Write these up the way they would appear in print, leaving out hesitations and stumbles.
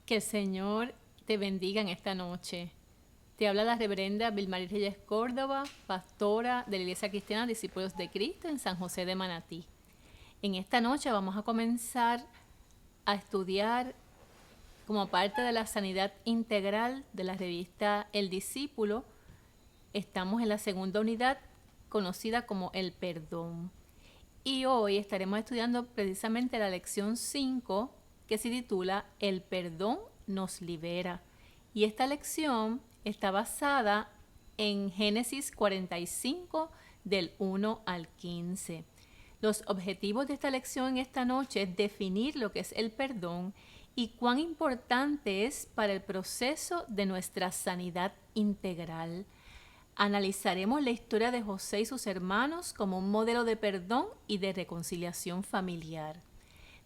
Que el Señor te bendiga en esta noche. Te habla la reverenda Vilmarí Reyes Córdoba, pastora de la Iglesia Cristiana Discípulos de Cristo en San José de Manatí. En esta noche vamos a comenzar a estudiar como parte de la sanidad integral de la revista El Discípulo. Estamos en la segunda unidad conocida como el perdón. Y hoy estaremos estudiando precisamente la lección 5 que se titula El perdón nos libera. Y esta lección está basada en Génesis 45 del 1 al 15. Los objetivos de esta lección en esta noche es definir lo que es el perdón y cuán importante es para el proceso de nuestra sanidad integral. Analizaremos la historia de José y sus hermanos como un modelo de perdón y de reconciliación familiar.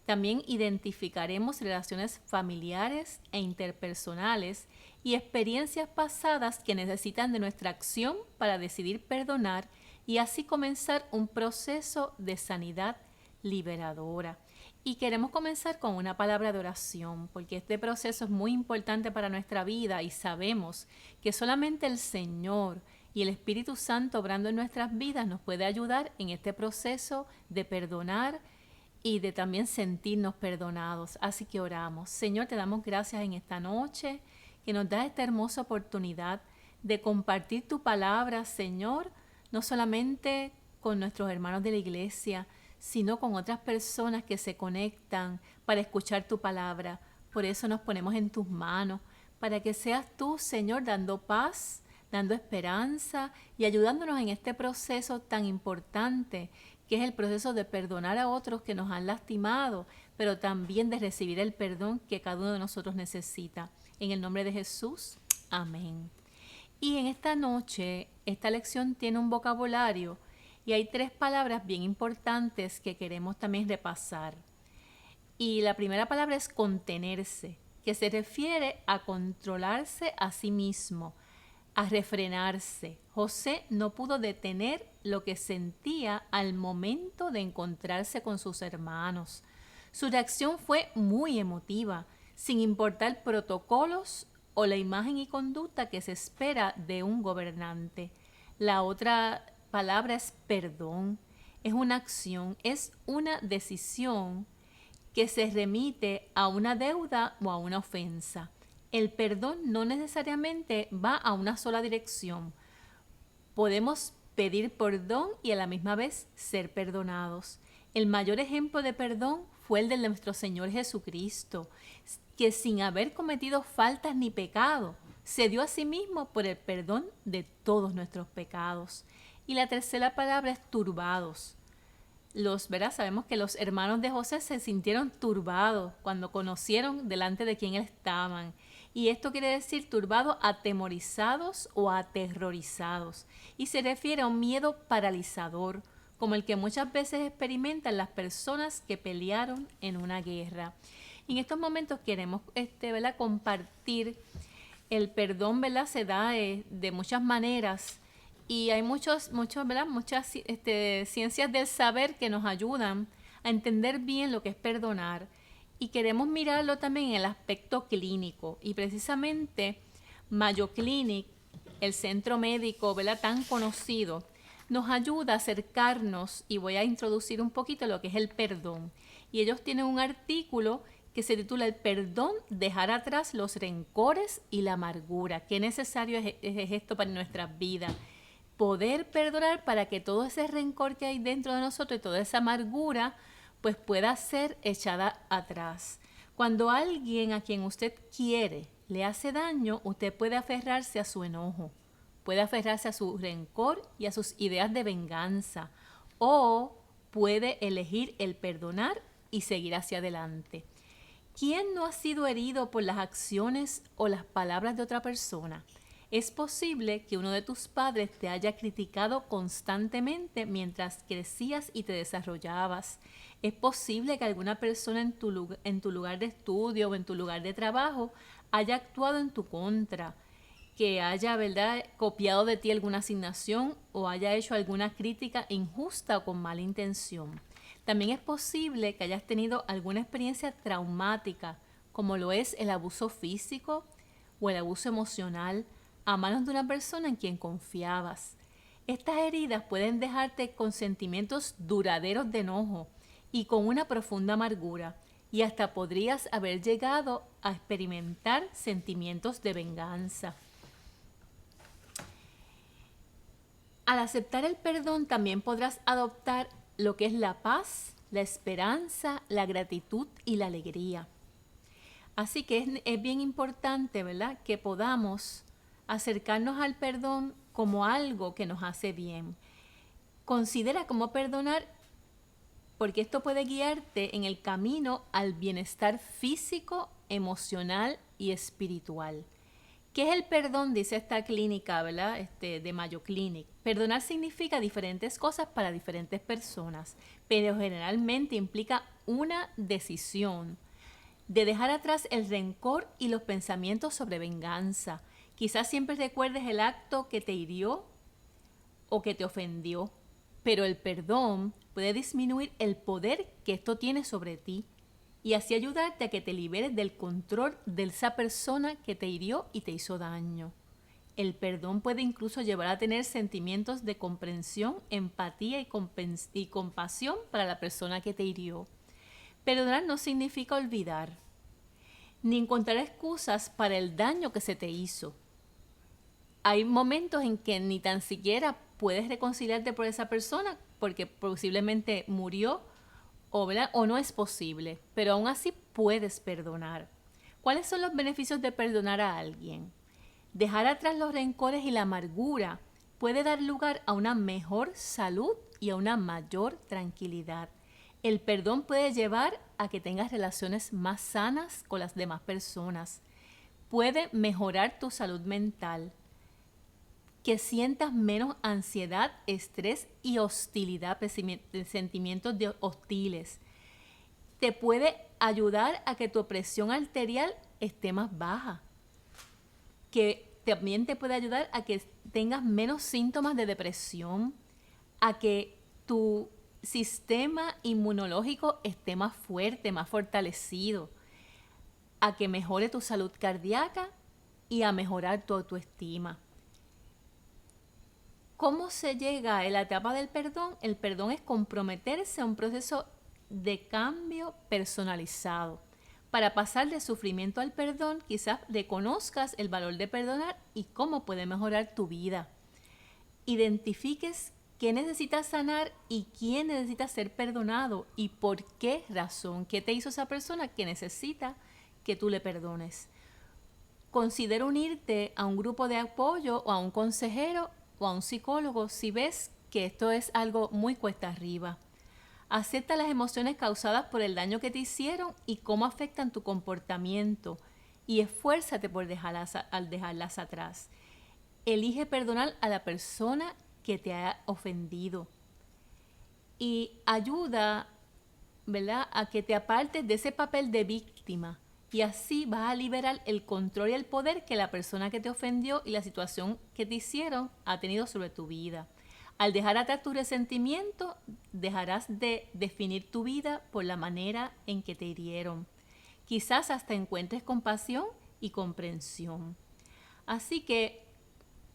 También identificaremos relaciones familiares e interpersonales y experiencias pasadas que necesitan de nuestra acción para decidir perdonar y así comenzar un proceso de sanidad liberadora. Y queremos comenzar con una palabra de oración, porque este proceso es muy importante para nuestra vida y sabemos que solamente el Señor y el Espíritu Santo obrando en nuestras vidas nos puede ayudar en este proceso de perdonar y de también sentirnos perdonados. Así que oramos. Señor, te damos gracias en esta noche que nos das esta hermosa oportunidad de compartir tu palabra, Señor, no solamente con nuestros hermanos de la iglesia, sino con otras personas que se conectan para escuchar tu palabra. Por eso nos ponemos en tus manos, para que seas tú, Señor, dando paz, dando esperanza y ayudándonos en este proceso tan importante que es el proceso de perdonar a otros que nos han lastimado, pero también de recibir el perdón que cada uno de nosotros necesita. En el nombre de Jesús, amén. Y en esta noche, esta lección tiene un vocabulario y hay 3 palabras bien importantes que queremos también repasar. Y la primera palabra es contenerse, que se refiere a controlarse a sí mismo, a refrenarse. José no pudo detener lo que sentía al momento de encontrarse con sus hermanos. Su reacción fue muy emotiva, sin importar protocolos o la imagen y conducta que se espera de un gobernante. La otra palabra es perdón. Es una acción, es una decisión que se remite a una deuda o a una ofensa. El perdón no necesariamente va a una sola dirección. Podemos pedir perdón y a la misma vez ser perdonados. El mayor ejemplo de perdón fue el de nuestro Señor Jesucristo, que sin haber cometido faltas ni pecado, se dio a sí mismo por el perdón de todos nuestros pecados. Y la tercera palabra es turbados. Sabemos que los hermanos de José se sintieron turbados cuando conocieron delante de quién estaban. Y esto quiere decir turbados, atemorizados o aterrorizados. Y se refiere a un miedo paralizador, como el que muchas veces experimentan las personas que pelearon en una guerra. Y en estos momentos queremos compartir el perdón, ¿verdad? Se da de muchas maneras. Y hay muchas ciencias del saber que nos ayudan a entender bien lo que es perdonar. Y queremos mirarlo también en el aspecto clínico. Y precisamente Mayo Clinic, el centro médico, ¿verdad?, tan conocido, nos ayuda a acercarnos, y voy a introducir un poquito lo que es el perdón. Y ellos tienen un artículo que se titula El perdón, dejar atrás los rencores y la amargura. Qué necesario es esto para nuestras vidas. Poder perdonar para que todo ese rencor que hay dentro de nosotros y toda esa amargura pues pueda ser echada atrás. Cuando alguien a quien usted quiere le hace daño, usted puede aferrarse a su enojo, puede aferrarse a su rencor y a sus ideas de venganza, o puede elegir el perdonar y seguir hacia adelante. ¿Quién no ha sido herido por las acciones o las palabras de otra persona? Es posible que uno de tus padres te haya criticado constantemente mientras crecías y te desarrollabas. Es posible que alguna persona en tu lugar de estudio o en tu lugar de trabajo haya actuado en tu contra, que haya, ¿verdad?, copiado de ti alguna asignación o haya hecho alguna crítica injusta o con mala intención. También es posible que hayas tenido alguna experiencia traumática como lo es el abuso físico o el abuso emocional a manos de una persona en quien confiabas. Estas heridas pueden dejarte con sentimientos duraderos de enojo y con una profunda amargura, y hasta podrías haber llegado a experimentar sentimientos de venganza. Al aceptar el perdón también podrás adoptar lo que es la paz, la esperanza, la gratitud y la alegría. Así que es bien importante, ¿verdad?, que podamos acercarnos al perdón como algo que nos hace bien. Considera cómo perdonar, porque esto puede guiarte en el camino al bienestar físico, emocional y espiritual. ¿Qué es el perdón? Dice esta clínica, ¿verdad? De Mayo Clinic. Perdonar significa diferentes cosas para diferentes personas, pero generalmente implica una decisión de dejar atrás el rencor y los pensamientos sobre venganza. Quizás siempre recuerdes el acto que te hirió o que te ofendió, pero el perdón puede disminuir el poder que esto tiene sobre ti y así ayudarte a que te liberes del control de esa persona que te hirió y te hizo daño. El perdón puede incluso llevar a tener sentimientos de comprensión, empatía y compasión para la persona que te hirió. Perdonar no significa olvidar, ni encontrar excusas para el daño que se te hizo. Hay momentos en que ni tan siquiera puedes reconciliarte por esa persona porque posiblemente murió o no es posible, pero aún así puedes perdonar. ¿Cuáles son los beneficios de perdonar a alguien? Dejar atrás los rencores y la amargura puede dar lugar a una mejor salud y a una mayor tranquilidad. El perdón puede llevar a que tengas relaciones más sanas con las demás personas. Puede mejorar tu salud mental, que sientas menos ansiedad, estrés y hostilidad, sentimientos hostiles. Te puede ayudar a que tu presión arterial esté más baja, que también te puede ayudar a que tengas menos síntomas de depresión, a que tu sistema inmunológico esté más fuerte, más fortalecido, a que mejore tu salud cardíaca y a mejorar tu autoestima. ¿Cómo se llega a la etapa del perdón? El perdón es comprometerse a un proceso de cambio personalizado. Para pasar del sufrimiento al perdón, quizás reconozcas el valor de perdonar y cómo puede mejorar tu vida. Identifiques qué necesitas sanar y quién necesita ser perdonado y por qué razón, qué te hizo esa persona que necesita que tú le perdones. Considera unirte a un grupo de apoyo o a un consejero o a un psicólogo si ves que esto es algo muy cuesta arriba. Acepta las emociones causadas por el daño que te hicieron y cómo afectan tu comportamiento y esfuérzate por dejarlas atrás. Elige perdonar a la persona que te ha ofendido y ayuda, ¿verdad?, a que te apartes de ese papel de víctima. Y así vas a liberar el control y el poder que la persona que te ofendió y la situación que te hicieron ha tenido sobre tu vida. Al dejar atrás tu resentimiento, dejarás de definir tu vida por la manera en que te hirieron. Quizás hasta encuentres compasión y comprensión. Así que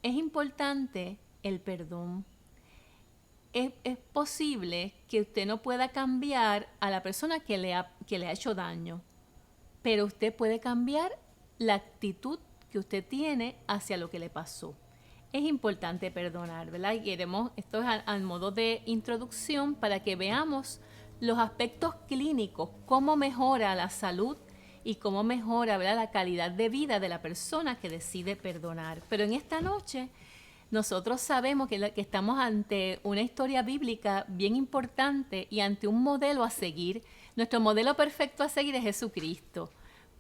es importante el perdón. Es posible que usted no pueda cambiar a la persona que le ha hecho daño, pero usted puede cambiar la actitud que usted tiene hacia lo que le pasó. Es importante perdonar, ¿verdad? Y esto es al modo de introducción para que veamos los aspectos clínicos, cómo mejora la salud y cómo mejora, ¿verdad?, la calidad de vida de la persona que decide perdonar. Pero en esta noche nosotros sabemos que estamos ante una historia bíblica bien importante y ante un modelo a seguir. Nuestro modelo perfecto a seguir es Jesucristo.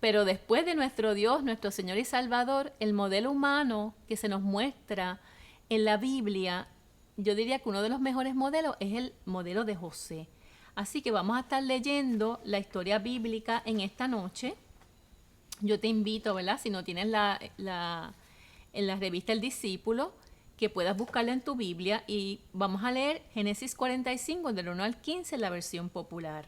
Pero después de nuestro Dios, nuestro Señor y Salvador, el modelo humano que se nos muestra en la Biblia, yo diría que uno de los mejores modelos es el modelo de José. Así que vamos a estar leyendo la historia bíblica en esta noche. Yo te invito, ¿verdad?, si no tienes en la revista El Discípulo, que puedas buscarla en tu Biblia y vamos a leer Génesis 45, del 1 al 15, en la versión popular.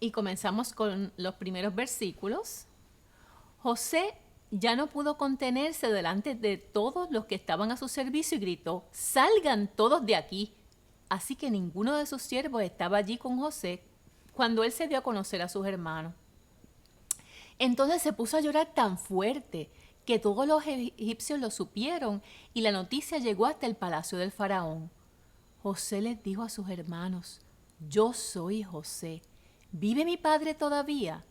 y comenzamos con los primeros versículos. José ya no pudo contenerse delante de todos los que estaban a su servicio y gritó: «¡Salgan todos de aquí!». Así que ninguno de sus siervos estaba allí con José cuando él se dio a conocer a sus hermanos. Entonces se puso a llorar tan fuerte que todos los egipcios lo supieron y la noticia llegó hasta el palacio del faraón. José les dijo a sus hermanos: «Yo soy José. ¿Vive mi padre todavía?».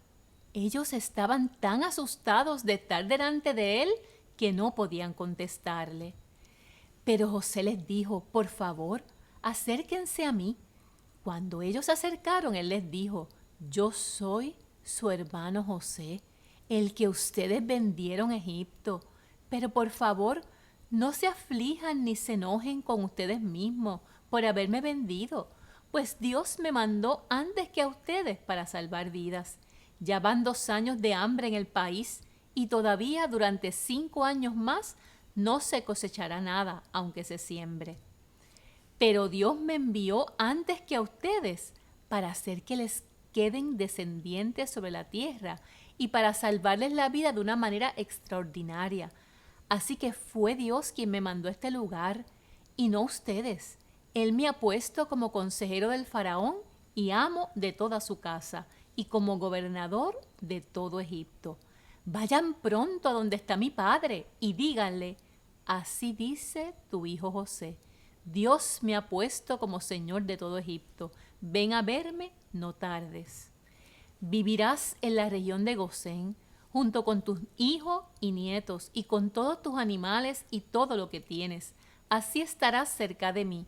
Ellos estaban tan asustados de estar delante de él que no podían contestarle. Pero José les dijo: «Por favor, acérquense a mí». Cuando ellos se acercaron, él les dijo: «Yo soy su hermano José, el que ustedes vendieron a Egipto. Pero por favor, no se aflijan ni se enojen con ustedes mismos por haberme vendido, pues Dios me mandó antes que a ustedes para salvar vidas. Ya van 2 años de hambre en el país y todavía durante 5 años más no se cosechará nada, aunque se siembre. Pero Dios me envió antes que a ustedes para hacer que les queden descendientes sobre la tierra y para salvarles la vida de una manera extraordinaria. Así que fue Dios quien me mandó a este lugar y no ustedes. Él me ha puesto como consejero del faraón y amo de toda su casa y como gobernador de todo Egipto. Vayan pronto a donde está mi padre y díganle: así dice tu hijo José. Dios me ha puesto como señor de todo Egipto. Ven a verme, no tardes. Vivirás en la región de Gosén, junto con tus hijos y nietos, y con todos tus animales y todo lo que tienes. Así estarás cerca de mí.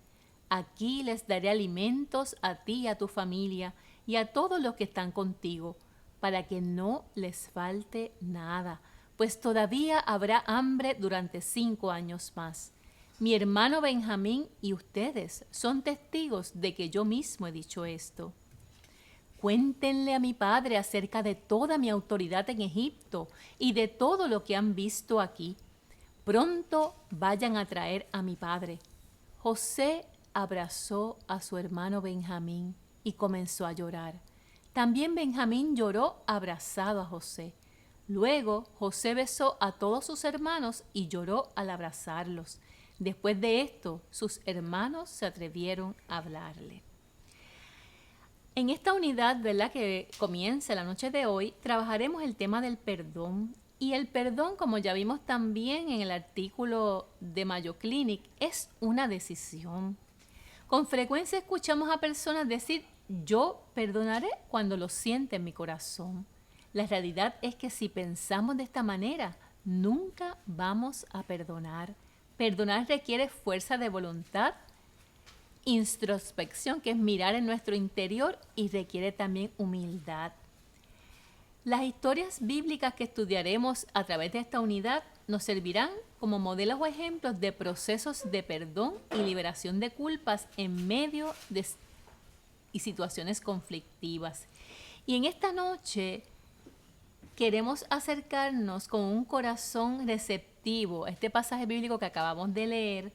Aquí les daré alimentos a ti y a tu familia, y a todos los que están contigo, para que no les falte nada, pues todavía habrá hambre durante 5 años más. Mi hermano Benjamín y ustedes son testigos de que yo mismo he dicho esto. Cuéntenle a mi padre acerca de toda mi autoridad en Egipto y de todo lo que han visto aquí. Pronto vayan a traer a mi padre». José abrazó a su hermano Benjamín y comenzó a llorar. También Benjamín lloró abrazado a José. Luego José besó a todos sus hermanos y lloró al abrazarlos. Después de esto, sus hermanos se atrevieron a hablarle. En esta unidad, ¿verdad?, que comienza la noche de hoy, trabajaremos el tema del perdón. Y el perdón, como ya vimos también en el artículo de Mayo Clinic, es una decisión. Con frecuencia escuchamos a personas decir: yo perdonaré cuando lo siente en mi corazón. La realidad es que si pensamos de esta manera, nunca vamos a perdonar. Perdonar requiere fuerza de voluntad, introspección, que es mirar en nuestro interior, y requiere también humildad. Las historias bíblicas que estudiaremos a través de esta unidad nos servirán como modelos o ejemplos de procesos de perdón y liberación de culpas en medio de situaciones conflictivas. Y en esta noche queremos acercarnos con un corazón receptivo a este pasaje bíblico que acabamos de leer,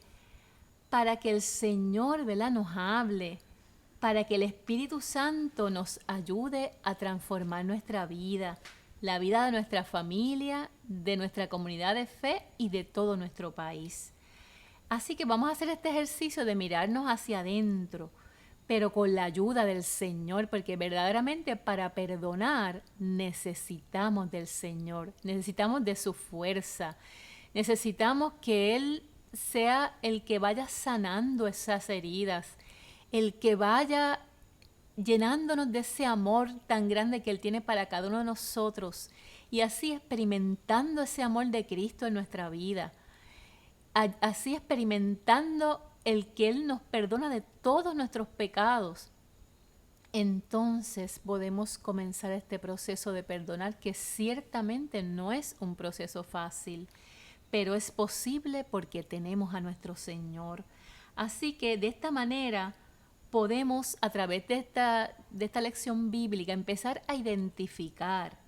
para que el Señor, ¿verdad?, nos hable, para que el Espíritu Santo nos ayude a transformar nuestra vida, la vida de nuestra familia, de nuestra comunidad de fe y de todo nuestro país. Así que vamos a hacer este ejercicio de mirarnos hacia adentro, pero con la ayuda del Señor, porque verdaderamente para perdonar necesitamos del Señor, necesitamos de su fuerza, necesitamos que Él sea el que vaya sanando esas heridas, el que vaya llenándonos de ese amor tan grande que Él tiene para cada uno de nosotros, y así experimentando ese amor de Cristo en nuestra vida, así experimentando el que Él nos perdona de todos nuestros pecados. Entonces podemos comenzar este proceso de perdonar, que ciertamente no es un proceso fácil, pero es posible porque tenemos a nuestro Señor. Así que de esta manera podemos, a través de esta lección bíblica, empezar a identificar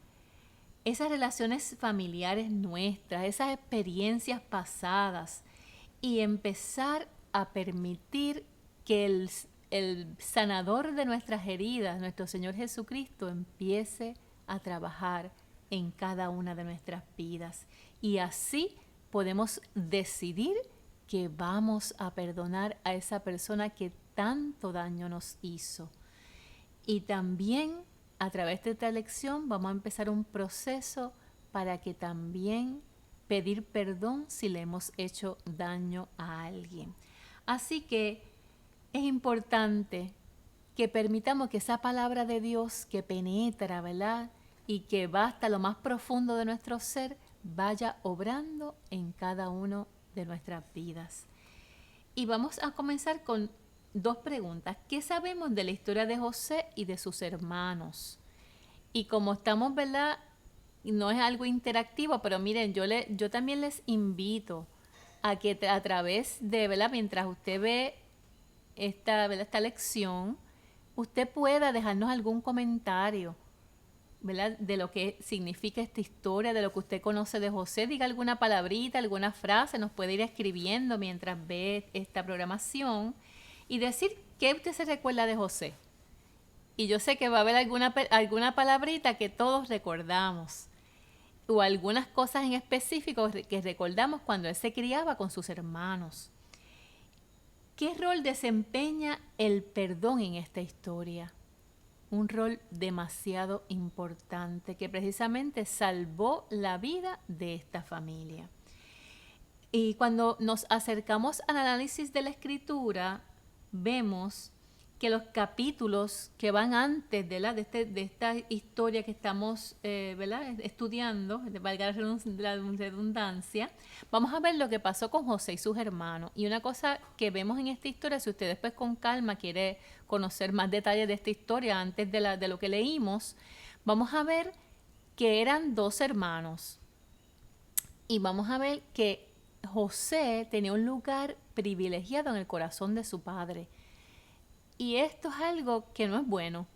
esas relaciones familiares nuestras, esas experiencias pasadas, y empezar a permitir que el sanador de nuestras heridas, nuestro Señor Jesucristo, empiece a trabajar en cada una de nuestras vidas. Y así podemos decidir que vamos a perdonar a esa persona que tanto daño nos hizo. Y también a través de esta lección vamos a empezar un proceso para que también pedir perdón si le hemos hecho daño a alguien. Así que es importante que permitamos que esa palabra de Dios que penetra, ¿verdad? Y que va hasta lo más profundo de nuestro ser, vaya obrando en cada uno de nuestras vidas. Y vamos a comenzar con 2 preguntas. ¿Qué sabemos de la historia de José y de sus hermanos? Y como estamos, ¿verdad? No es algo interactivo, pero miren, yo también les invito a que a través de, ¿verdad? Mientras usted ve esta lección, usted pueda dejarnos algún comentario, ¿verdad? De lo que significa esta historia, de lo que usted conoce de José. Diga alguna palabrita, alguna frase, nos puede ir escribiendo mientras ve esta programación y decir qué usted se recuerda de José. Y yo sé que va a haber alguna palabrita que todos recordamos o algunas cosas en específico que recordamos cuando él se criaba con sus hermanos. ¿Qué rol desempeña el perdón en esta historia? Un rol demasiado importante que precisamente salvó la vida de esta familia. Y cuando nos acercamos al análisis de la escritura, vemos que los capítulos que van antes de esta historia que estamos estudiando, valga la redundancia, vamos a ver lo que pasó con José y sus hermanos. Y una cosa que vemos en esta historia, si usted después con calma quiere conocer más detalles de esta historia antes de lo que leímos, vamos a ver que eran 2 hermanos. Y vamos a ver que José tenía un lugar privilegiado en el corazón de su padre. Y esto es algo que no es bueno,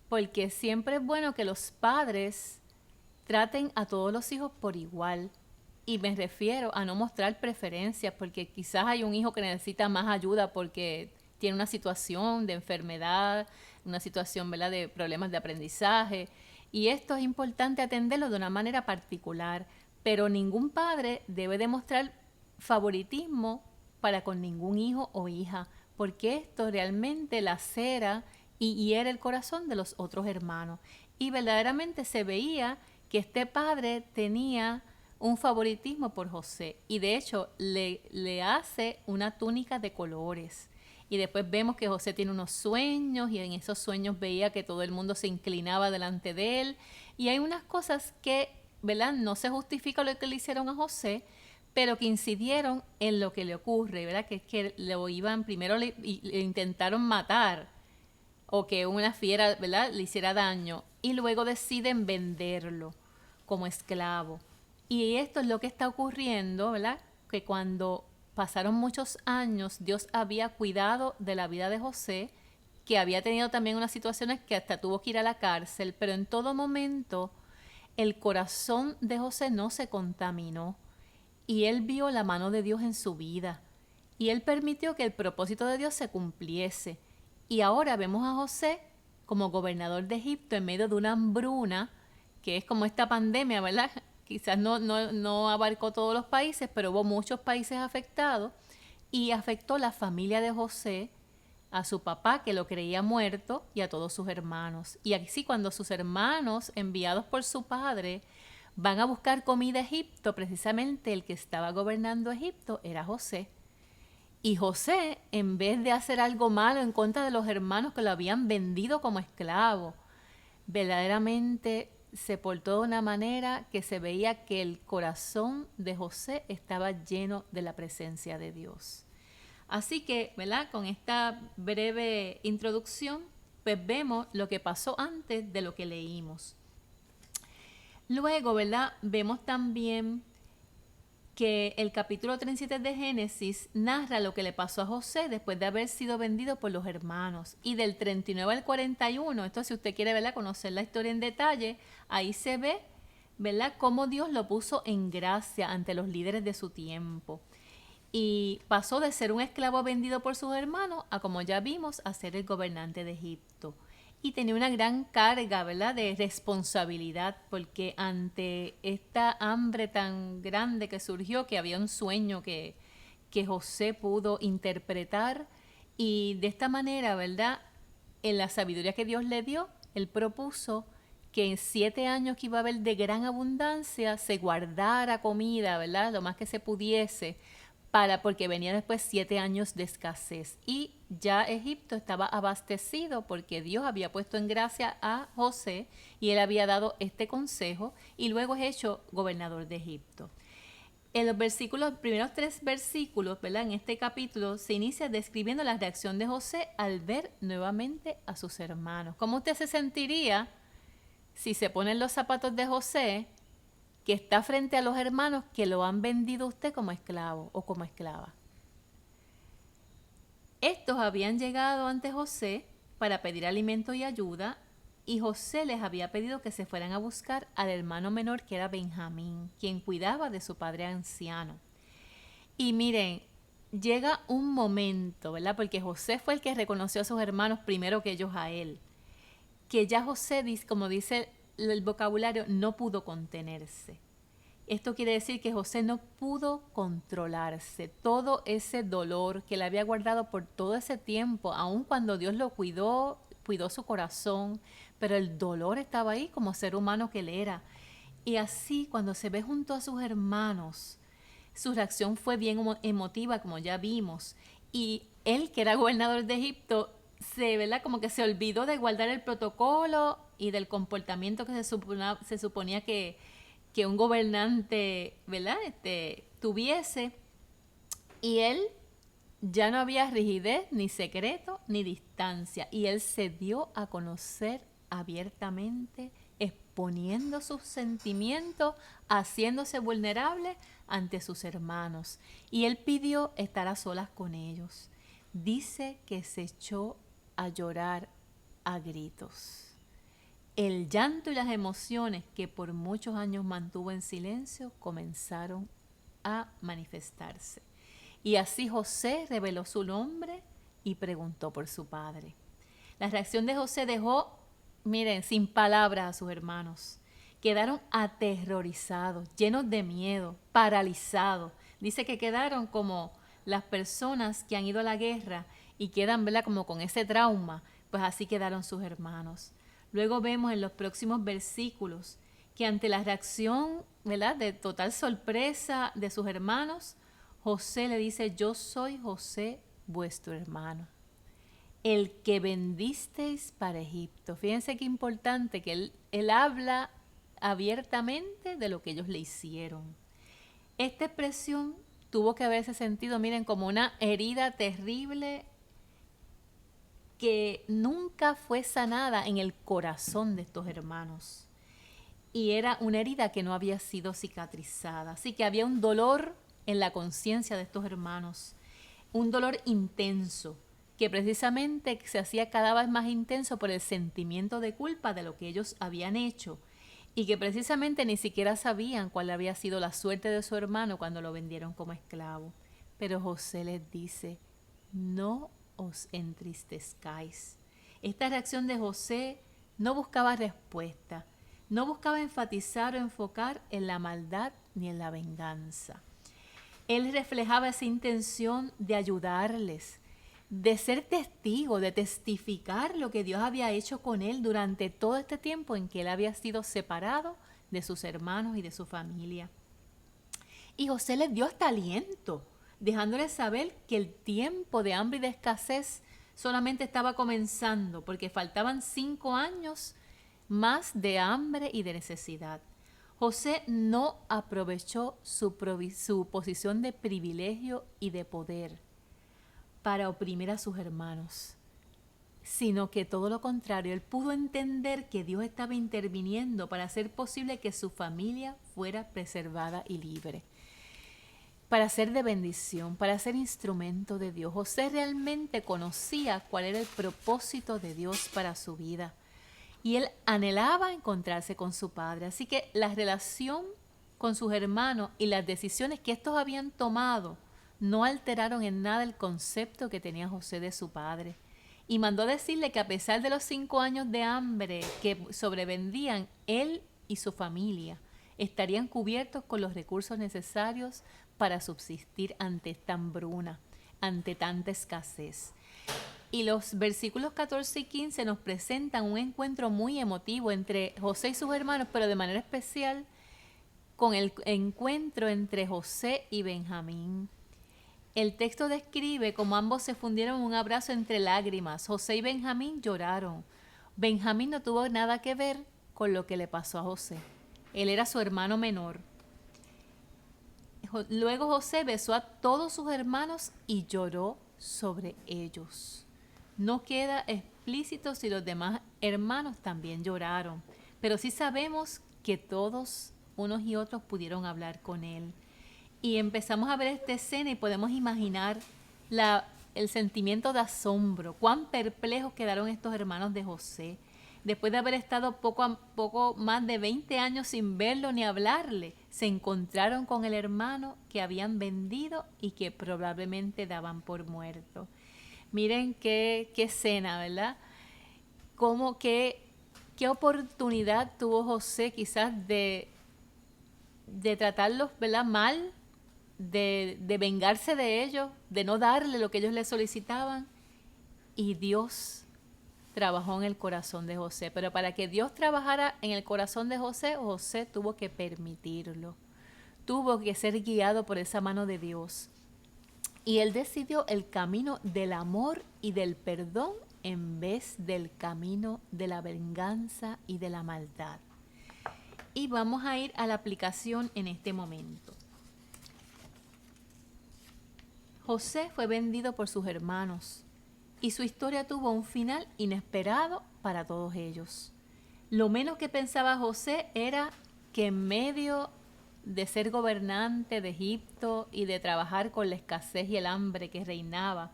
porque siempre es bueno que los padres traten a todos los hijos por igual. Y me refiero a no mostrar preferencias, porque quizás hay un hijo que necesita más ayuda porque tiene una situación de enfermedad, una situación, ¿verdad?, de problemas de aprendizaje. Y esto es importante atenderlo de una manera particular, pero ningún padre debe demostrar favoritismo para con ningún hijo o hija, porque esto realmente lacera y hiere el corazón de los otros hermanos. Y verdaderamente se veía que este padre tenía un favoritismo por José y de hecho le hace una túnica de colores. Y después vemos que José tiene unos sueños y en esos sueños veía que todo el mundo se inclinaba delante de él. Y hay unas cosas que, ¿verdad?, no se justifica lo que le hicieron a José, pero que incidieron en lo que le ocurre, ¿verdad? Que es que primero le intentaron matar o que una fiera, ¿verdad?, le hiciera daño y luego deciden venderlo como esclavo. Y esto es lo que está ocurriendo, ¿verdad? Que cuando pasaron muchos años, Dios había cuidado de la vida de José, que había tenido también unas situaciones que hasta tuvo que ir a la cárcel, pero en todo momento el corazón de José no se contaminó. Y él vio la mano de Dios en su vida. Y él permitió que el propósito de Dios se cumpliese. Y ahora vemos a José como gobernador de Egipto en medio de una hambruna, que es como esta pandemia, ¿verdad? Quizás no abarcó todos los países, pero hubo muchos países afectados. Y afectó la familia de José, a su papá, que lo creía muerto, y a todos sus hermanos. Y así cuando sus hermanos, enviados por su padre, van a buscar comida a Egipto, precisamente el que estaba gobernando Egipto era José. Y José, en vez de hacer algo malo en contra de los hermanos que lo habían vendido como esclavo, verdaderamente se portó de una manera que se veía que el corazón de José estaba lleno de la presencia de Dios. Así que, ¿verdad?, con esta breve introducción, pues vemos lo que pasó antes de lo que leímos. Luego, ¿verdad?, vemos también que el capítulo 37 de Génesis narra lo que le pasó a José después de haber sido vendido por los hermanos. Y del 39 al 41, esto si usted quiere, ¿verdad?, conocer la historia en detalle, ahí se ve, ¿verdad?, cómo Dios lo puso en gracia ante los líderes de su tiempo. y pasó de ser un esclavo vendido por sus hermanos a, como ya vimos, a ser el gobernante de Egipto. Y tenía una gran carga, ¿verdad?, de responsabilidad, porque ante esta hambre tan grande que surgió, que había un sueño que José pudo interpretar, y de esta manera, ¿verdad?, en la sabiduría que Dios le dio, él propuso que en 7 años que iba a haber de gran abundancia, se guardara comida, ¿verdad?, lo más que se pudiese, porque venía después 7 años de escasez. Y ya Egipto estaba abastecido porque Dios había puesto en gracia a José y él había dado este consejo y luego es hecho gobernador de Egipto. En los primeros 3 versículos, ¿verdad?, en este capítulo se inicia describiendo la reacción de José al ver nuevamente a sus hermanos. ¿Cómo usted se sentiría si se ponen los zapatos de José, que está frente a los hermanos que lo han vendido a usted como esclavo o como esclava? Estos habían llegado ante José para pedir alimento y ayuda, y José les había pedido que se fueran a buscar al hermano menor, que era Benjamín, quien cuidaba de su padre anciano. Y miren, llega un momento, ¿verdad?, porque José fue el que reconoció a sus hermanos primero que ellos a él, que ya José, como dice el vocabulario, no pudo contenerse. Esto quiere decir que José no pudo controlarse. Todo ese dolor que le había guardado por todo ese tiempo, aun cuando Dios lo cuidó su corazón, pero el dolor estaba ahí como ser humano que él era. Y así, cuando se ve junto a sus hermanos, su reacción fue bien emotiva, como ya vimos. Y él, que era gobernador de Egipto, ¿verdad?, como que se olvidó de guardar el protocolo y del comportamiento que se suponía que un gobernante, ¿verdad?, tuviese. Y él ya no había rigidez, ni secreto, ni distancia. Y él se dio a conocer abiertamente, exponiendo sus sentimientos, haciéndose vulnerable ante sus hermanos. Y él pidió estar a solas con ellos. Dice que se echó a llorar a gritos. El llanto y las emociones que por muchos años mantuvo en silencio comenzaron a manifestarse. Y así José reveló su nombre y preguntó por su padre. La reacción de José dejó, miren, sin palabras a sus hermanos. Quedaron aterrorizados, llenos de miedo, paralizados. Dice que quedaron como las personas que han ido a la guerra y quedan, ¿verdad?, como con ese trauma. Pues así quedaron sus hermanos. Luego vemos en los próximos versículos que ante la reacción, ¿verdad?, de total sorpresa de sus hermanos, José le dice: yo soy José, vuestro hermano, el que vendisteis para Egipto. Fíjense qué importante que él habla abiertamente de lo que ellos le hicieron. Esta expresión tuvo que haberse sentido, miren, como una herida terrible que nunca fue sanada en el corazón de estos hermanos. Y era una herida que no había sido cicatrizada. Así que había un dolor en la conciencia de estos hermanos. Un dolor intenso, que precisamente se hacía cada vez más intenso por el sentimiento de culpa de lo que ellos habían hecho. Y que precisamente ni siquiera sabían cuál había sido la suerte de su hermano cuando lo vendieron como esclavo. Pero José les dice: no os entristezcáis. Esta reacción de José no buscaba respuesta, no buscaba enfatizar o enfocar en la maldad ni en la venganza. Él reflejaba esa intención de ayudarles, de ser testigo, de testificar lo que Dios había hecho con él durante todo este tiempo en que él había sido separado de sus hermanos y de su familia. Y José les dio hasta aliento, dejándoles saber que el tiempo de hambre y de escasez solamente estaba comenzando, porque faltaban 5 años más de hambre y de necesidad. José no aprovechó su posición de privilegio y de poder para oprimir a sus hermanos, sino que todo lo contrario, él pudo entender que Dios estaba interviniendo para hacer posible que su familia fuera preservada y libre, para ser de bendición, para ser instrumento de Dios. José realmente conocía cuál era el propósito de Dios para su vida y él anhelaba encontrarse con su padre. Así que la relación con sus hermanos y las decisiones que estos habían tomado no alteraron en nada el concepto que tenía José de su padre. Y mandó decirle que a pesar de los 5 años de hambre que sobrevendían, él y su familia estarían cubiertos con los recursos necesarios para subsistir ante esta hambruna, ante tanta escasez. Y los versículos 14 y 15 nos presentan un encuentro muy emotivo entre José y sus hermanos, pero de manera especial con el encuentro entre José y Benjamín. El texto describe cómo ambos se fundieron en un abrazo entre lágrimas. José y Benjamín lloraron. Benjamín no tuvo nada que ver con lo que le pasó a José. Él era su hermano menor. Luego José besó a todos sus hermanos y lloró sobre ellos. No queda explícito si los demás hermanos también lloraron, pero sí sabemos que todos, unos y otros, pudieron hablar con él. Y empezamos a ver esta escena y podemos imaginar el sentimiento de asombro, cuán perplejos quedaron estos hermanos de José, después de haber estado poco más de 20 años sin verlo ni hablarle. Se encontraron con el hermano que habían vendido y que probablemente daban por muerto. Miren qué escena, ¿verdad? Qué oportunidad tuvo José quizás de tratarlos, ¿verdad?, mal, de vengarse de ellos, de no darle lo que ellos le solicitaban. Y Dios trabajó en el corazón de José. Pero para que Dios trabajara en el corazón de José, José tuvo que permitirlo. Tuvo que ser guiado por esa mano de Dios. Y él decidió el camino del amor y del perdón en vez del camino de la venganza y de la maldad. Y vamos a ir a la aplicación en este momento. José fue vendido por sus hermanos y su historia tuvo un final inesperado para todos ellos. Lo menos que pensaba José era que en medio de ser gobernante de Egipto y de trabajar con la escasez y el hambre que reinaba,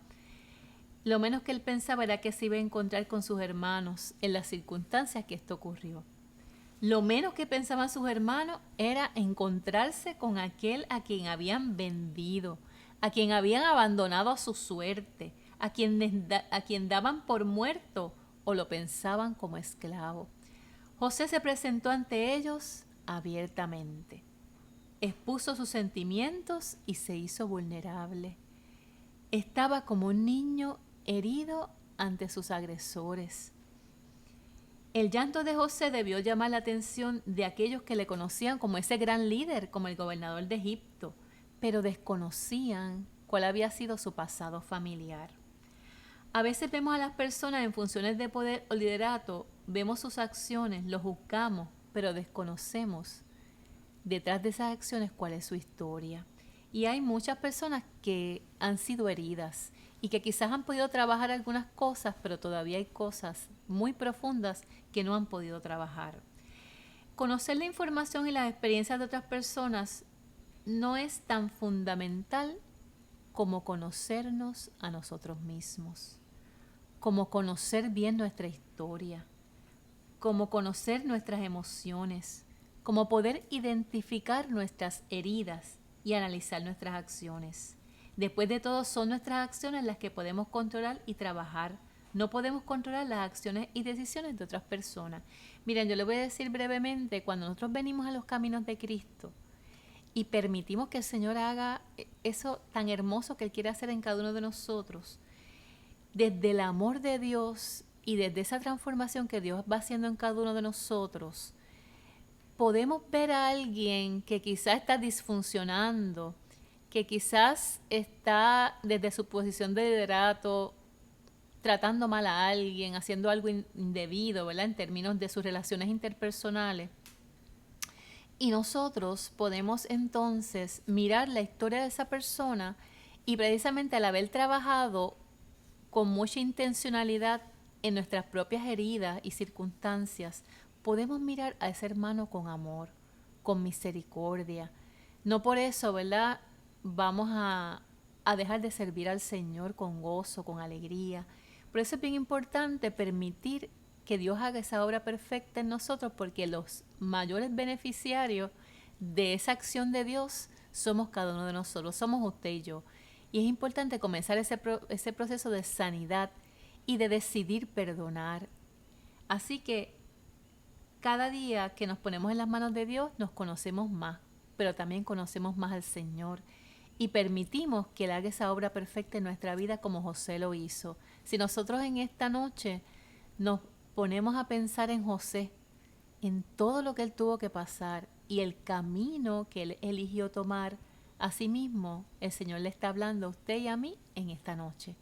lo menos que él pensaba era que se iba a encontrar con sus hermanos en las circunstancias que esto ocurrió. Lo menos que pensaban sus hermanos era encontrarse con aquel a quien habían vendido, a quien habían abandonado a su suerte, a quien daban por muerto o lo pensaban como esclavo. José se presentó ante ellos abiertamente, expuso sus sentimientos y se hizo vulnerable. Estaba como un niño herido ante sus agresores. El llanto de José debió llamar la atención de aquellos que le conocían como ese gran líder, como el gobernador de Egipto, pero desconocían cuál había sido su pasado familiar. A veces vemos a las personas en funciones de poder o liderato, vemos sus acciones, los juzgamos, pero desconocemos detrás de esas acciones cuál es su historia. Y hay muchas personas que han sido heridas y que quizás han podido trabajar algunas cosas, pero todavía hay cosas muy profundas que no han podido trabajar. Conocer la información y las experiencias de otras personas no es tan fundamental como conocernos a nosotros mismos, como conocer bien nuestra historia, como conocer nuestras emociones, como poder identificar nuestras heridas y analizar nuestras acciones. Después de todo, son nuestras acciones las que podemos controlar y trabajar. No podemos controlar las acciones y decisiones de otras personas. Miren, yo les voy a decir brevemente, cuando nosotros venimos a los caminos de Cristo y permitimos que el Señor haga eso tan hermoso que Él quiere hacer en cada uno de nosotros, desde el amor de Dios y desde esa transformación que Dios va haciendo en cada uno de nosotros, podemos ver a alguien que quizás está disfuncionando, que quizás está desde su posición de liderato tratando mal a alguien, haciendo algo indebido, ¿verdad?, en términos de sus relaciones interpersonales. Y nosotros podemos entonces mirar la historia de esa persona y precisamente al haber trabajado con mucha intencionalidad en nuestras propias heridas y circunstancias, podemos mirar a ese hermano con amor, con misericordia. No por eso, ¿verdad?, vamos a dejar de servir al Señor con gozo, con alegría. Por eso es bien importante permitir que Dios haga esa obra perfecta en nosotros, porque los mayores beneficiarios de esa acción de Dios somos cada uno de nosotros, somos usted y yo. Y es importante comenzar ese proceso de sanidad y de decidir perdonar. Así que cada día que nos ponemos en las manos de Dios nos conocemos más, pero también conocemos más al Señor y permitimos que Él haga esa obra perfecta en nuestra vida como José lo hizo. Si nosotros en esta noche nos ponemos a pensar en José, en todo lo que él tuvo que pasar y el camino que él eligió tomar, asimismo el Señor le está hablando a usted y a mí en esta noche,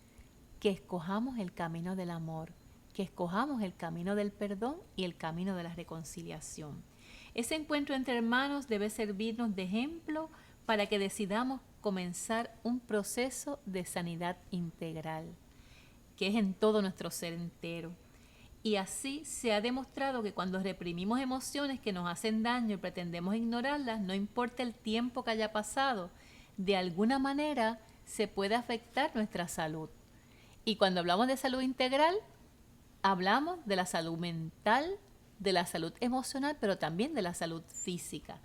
que escojamos el camino del amor, que escojamos el camino del perdón y el camino de la reconciliación. Ese encuentro entre hermanos debe servirnos de ejemplo para que decidamos comenzar un proceso de sanidad integral, que es en todo nuestro ser entero. Y así se ha demostrado que cuando reprimimos emociones que nos hacen daño y pretendemos ignorarlas, no importa el tiempo que haya pasado, de alguna manera se puede afectar nuestra salud. Y cuando hablamos de salud integral, hablamos de la salud mental, de la salud emocional, pero también de la salud física.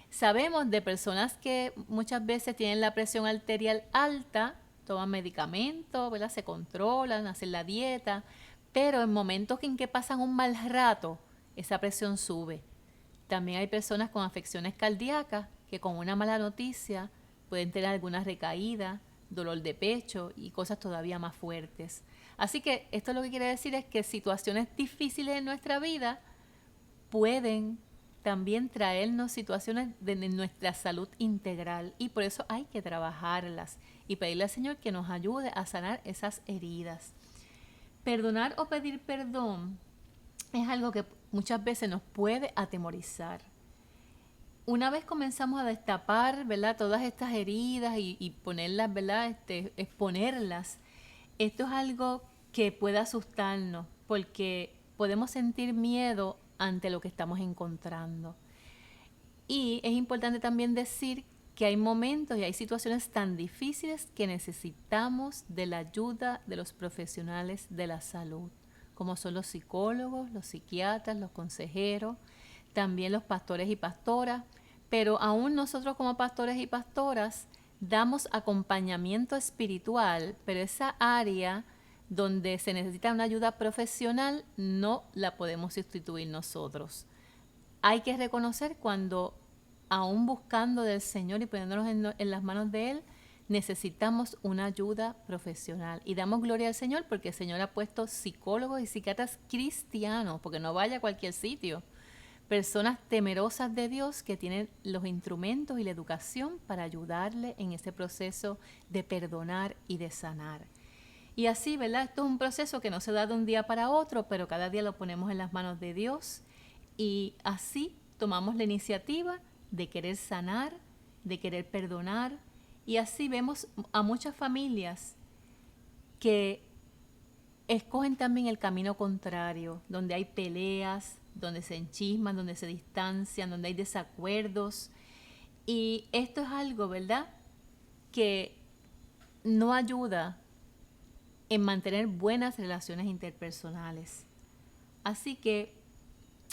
Sabemos de personas que muchas veces tienen la presión arterial alta, toman medicamentos, ¿verdad? Se controlan, hacen la dieta, pero en momentos en que pasan un mal rato, esa presión sube. También hay personas con afecciones cardíacas que con una mala noticia pueden tener alguna recaída, dolor de pecho y cosas todavía más fuertes. Así que esto lo que quiere decir es que situaciones difíciles en nuestra vida pueden también traernos situaciones de nuestra salud integral y por eso hay que trabajarlas y pedirle al Señor que nos ayude a sanar esas heridas. Perdonar o pedir perdón es algo que muchas veces nos puede atemorizar. Una vez comenzamos a destapar, ¿verdad?, todas estas heridas y ponerlas, ¿verdad?, exponerlas, esto es algo que puede asustarnos porque podemos sentir miedo ante lo que estamos encontrando. Y es importante también decir que hay momentos y hay situaciones tan difíciles que necesitamos de la ayuda de los profesionales de la salud, como son los psicólogos, los psiquiatras, los consejeros, también los pastores y pastoras, pero aún nosotros como pastores y pastoras damos acompañamiento espiritual, pero esa área donde se necesita una ayuda profesional no la podemos sustituir nosotros. Hay que reconocer cuando, aún buscando del Señor y poniéndonos en las manos de Él, necesitamos una ayuda profesional. Y damos gloria al Señor porque el Señor ha puesto psicólogos y psiquiatras cristianos, porque no vaya a cualquier sitio. Personas temerosas de Dios que tienen los instrumentos y la educación para ayudarle en ese proceso de perdonar y de sanar. Y así, ¿verdad? Esto es un proceso que no se da de un día para otro, pero cada día lo ponemos en las manos de Dios y así tomamos la iniciativa de querer sanar, de querer perdonar, y así vemos a muchas familias que escogen también el camino contrario, donde hay peleas, donde se enchisman, donde se distancian, donde hay desacuerdos. Y esto es algo, ¿verdad?, que no ayuda en mantener buenas relaciones interpersonales. Así que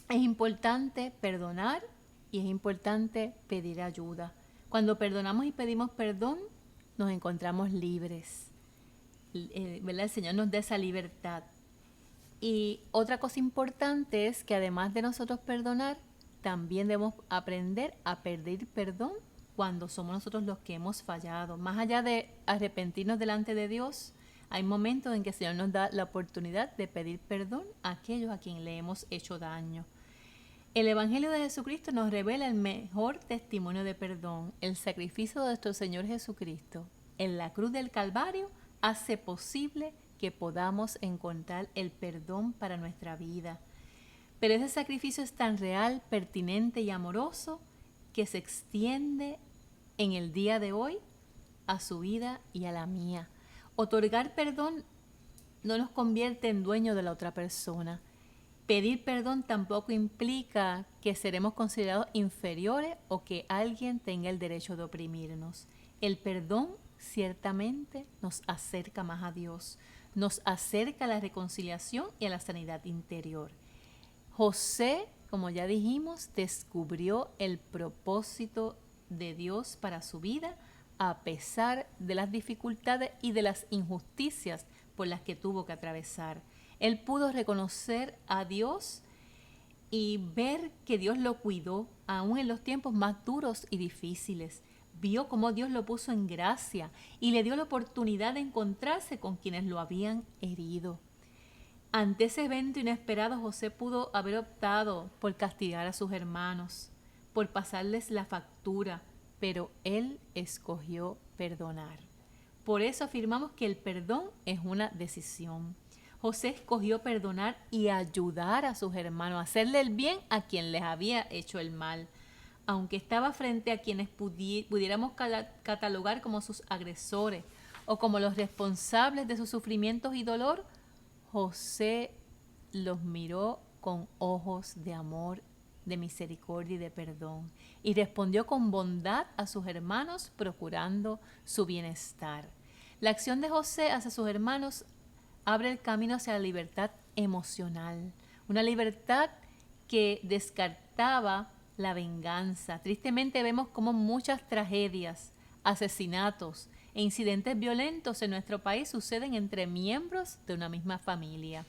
es importante perdonar y es importante pedir ayuda. Cuando perdonamos y pedimos perdón, nos encontramos libres. ¿Verdad? El Señor nos da esa libertad. Y otra cosa importante es que además de nosotros perdonar, también debemos aprender a pedir perdón cuando somos nosotros los que hemos fallado. Más allá de arrepentirnos delante de Dios, hay momentos en que el Señor nos da la oportunidad de pedir perdón a aquellos a quien le hemos hecho daño. El Evangelio de Jesucristo nos revela el mejor testimonio de perdón. El sacrificio de nuestro Señor Jesucristo en la cruz del Calvario hace posible que podamos encontrar el perdón para nuestra vida. Pero ese sacrificio es tan real, pertinente y amoroso que se extiende en el día de hoy a su vida y a la mía. Otorgar perdón no nos convierte en dueños de la otra persona. Pedir perdón tampoco implica que seremos considerados inferiores o que alguien tenga el derecho de oprimirnos. El perdón ciertamente nos acerca más a Dios, nos acerca a la reconciliación y a la sanidad interior. José, como ya dijimos, descubrió el propósito de Dios para su vida a pesar de las dificultades y de las injusticias por las que tuvo que atravesar. Él pudo reconocer a Dios y ver que Dios lo cuidó aún en los tiempos más duros y difíciles. Vio cómo Dios lo puso en gracia y le dio la oportunidad de encontrarse con quienes lo habían herido. Ante ese evento inesperado, José pudo haber optado por castigar a sus hermanos, por pasarles la factura, pero él escogió perdonar. Por eso afirmamos que el perdón es una decisión. José escogió perdonar y ayudar a sus hermanos, hacerle el bien a quien les había hecho el mal. Aunque estaba frente a quienes pudiéramos catalogar como sus agresores o como los responsables de sus sufrimientos y dolor, José los miró con ojos de amor, de misericordia y de perdón, y respondió con bondad a sus hermanos, procurando su bienestar. La acción de José hacia sus hermanos abre el camino hacia la libertad emocional, una libertad que descartaba la venganza. Tristemente vemos cómo muchas tragedias, asesinatos e incidentes violentos en nuestro país suceden entre miembros de una misma familia.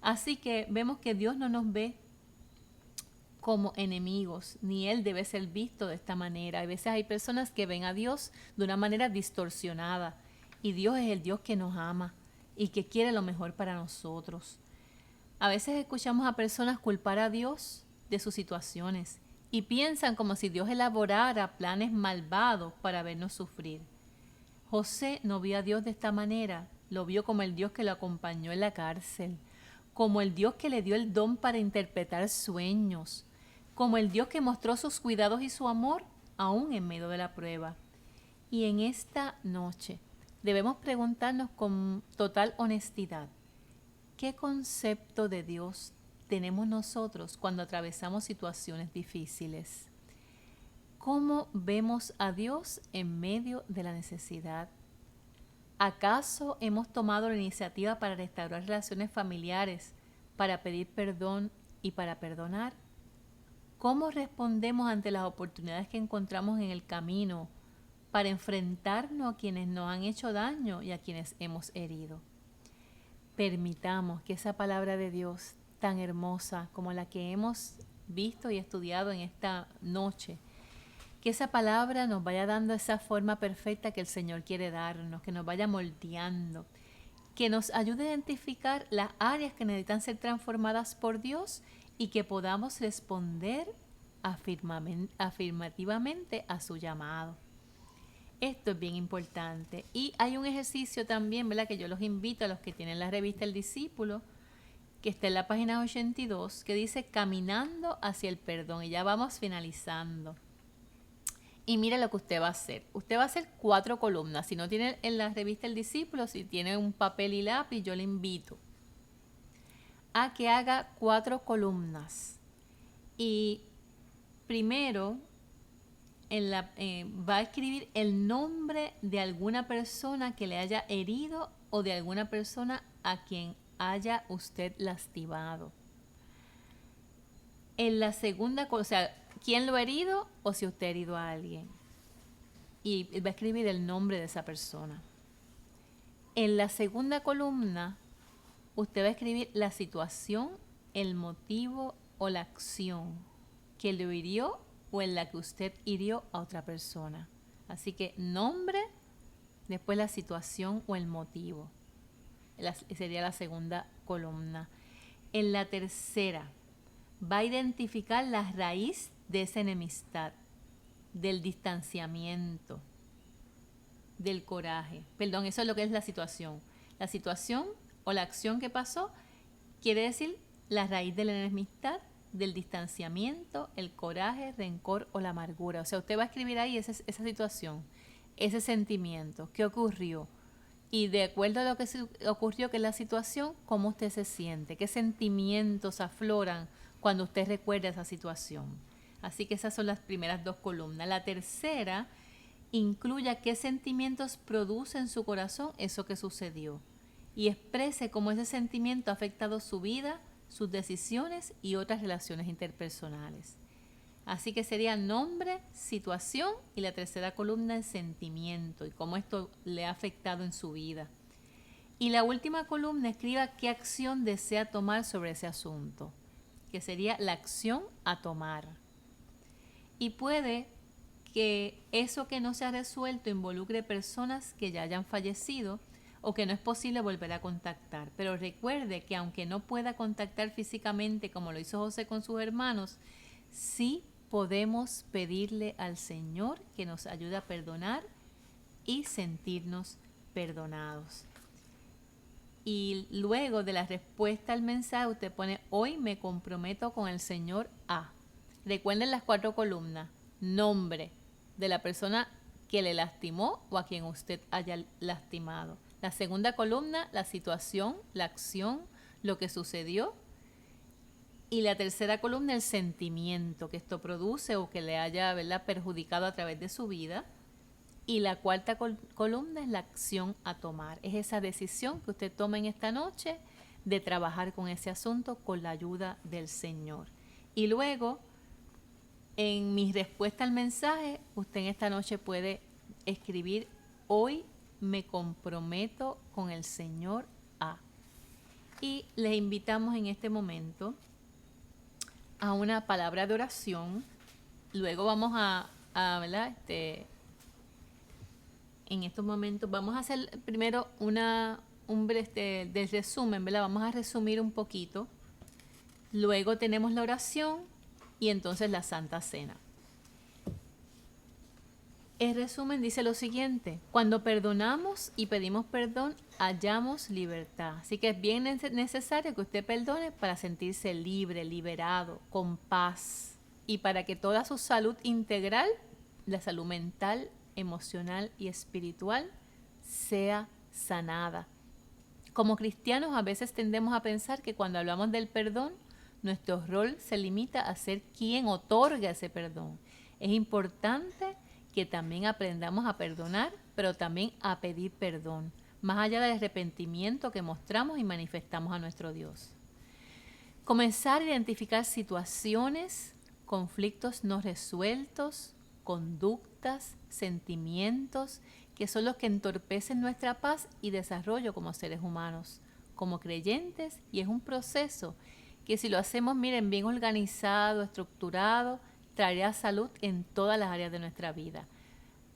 Así que vemos que Dios no nos ve como enemigos, ni Él debe ser visto de esta manera. A veces hay personas que ven a Dios de una manera distorsionada, y Dios es el Dios que nos ama y que quiere lo mejor para nosotros. A veces escuchamos a personas culpar a Dios de sus situaciones y piensan como si Dios elaborara planes malvados para vernos sufrir. José no vio a Dios de esta manera, lo vio como el Dios que lo acompañó en la cárcel, como el Dios que le dio el don para interpretar sueños, como el Dios que mostró sus cuidados y su amor aún en medio de la prueba. Y en esta noche debemos preguntarnos con total honestidad, ¿qué concepto de Dios tenemos nosotros cuando atravesamos situaciones difíciles? ¿Cómo vemos a Dios en medio de la necesidad? ¿Acaso hemos tomado la iniciativa para restaurar relaciones familiares, para pedir perdón y para perdonar? ¿Cómo respondemos ante las oportunidades que encontramos en el camino para enfrentarnos a quienes nos han hecho daño y a quienes hemos herido? Permitamos que esa palabra de Dios tan hermosa como la que hemos visto y estudiado en esta noche, que esa palabra nos vaya dando esa forma perfecta que el Señor quiere darnos, que nos vaya moldeando, que nos ayude a identificar las áreas que necesitan ser transformadas por Dios y que podamos responder afirmativamente a su llamado. Esto es bien importante. Y hay un ejercicio también, ¿verdad?, que yo los invito a los que tienen la revista El Discípulo, que está en la página 82, que dice Caminando hacia el perdón. Y ya vamos finalizando. Y mira lo que usted va a hacer. Usted va a hacer 4 columnas. Si no tiene en la revista El Discípulo, si tiene un papel y lápiz, yo le invito a que haga 4 columnas. Y primero va a escribir el nombre de alguna persona que le haya herido o de alguna persona a quien haya usted lastimado. En la segunda, o sea, quién lo ha herido o si usted ha herido a alguien. Y va a escribir el nombre de esa persona. En la segunda columna, usted va a escribir la situación, el motivo o la acción que lo hirió o en la que usted hirió a otra persona. Así que nombre, después la situación o el motivo. Sería la segunda columna. En la tercera, va a identificar la raíz de esa enemistad, del distanciamiento, del coraje. Perdón, eso es lo que es la situación. La situación o la acción que pasó quiere decir la raíz de la enemistad, del distanciamiento, el coraje, rencor o la amargura. O sea, usted va a escribir ahí esa situación, ese sentimiento, qué ocurrió. Y de acuerdo a lo que ocurrió, que es la situación, cómo usted se siente, qué sentimientos afloran cuando usted recuerda esa situación. Así que esas son las primeras 2 columnas. La tercera incluya qué sentimientos produce en su corazón eso que sucedió y exprese cómo ese sentimiento ha afectado su vida, sus decisiones y otras relaciones interpersonales. Así que sería nombre, situación y la tercera columna el sentimiento y cómo esto le ha afectado en su vida. Y la última columna escriba qué acción desea tomar sobre ese asunto, que sería la acción a tomar. Y puede que eso que no se ha resuelto involucre personas que ya hayan fallecido o que no es posible volver a contactar. Pero recuerde que aunque no pueda contactar físicamente como lo hizo José con sus hermanos, sí podemos pedirle al Señor que nos ayude a perdonar y sentirnos perdonados. Y luego de la respuesta al mensaje usted pone: hoy me comprometo con el Señor a. Recuerden las 4 columnas: nombre de la persona que le lastimó o a quien usted haya lastimado. La segunda columna, la situación, la acción, lo que sucedió. Y la tercera columna, el sentimiento que esto produce o que le haya, ¿verdad?, perjudicado a través de su vida. Y la cuarta columna es la acción a tomar. Es esa decisión que usted toma en esta noche de trabajar con ese asunto con la ayuda del Señor. Y luego, en mi respuesta al mensaje, usted en esta noche puede escribir: hoy me comprometo con el Señor a. Y les invitamos en este momento a una palabra de oración. Luego vamos a ¿verdad?, en estos momentos vamos a hacer primero un breve del resumen, ¿verdad? Vamos a resumir un poquito. Luego tenemos la oración y entonces la Santa Cena. El resumen dice lo siguiente: cuando perdonamos y pedimos perdón, hallamos libertad. Así que es bien necesario que usted perdone para sentirse libre, liberado, con paz, y para que toda su salud integral, la salud mental, emocional y espiritual, sea sanada. Como cristianos a veces tendemos a pensar que cuando hablamos del perdón, nuestro rol se limita a ser quien otorga ese perdón. Es importante que también aprendamos a perdonar, pero también a pedir perdón, más allá del arrepentimiento que mostramos y manifestamos a nuestro Dios. Comenzar a identificar situaciones, conflictos no resueltos, conductas, sentimientos que son los que entorpecen nuestra paz y desarrollo como seres humanos, como creyentes, y es un proceso que si lo hacemos, miren, bien organizado, estructurado, traerá salud en todas las áreas de nuestra vida.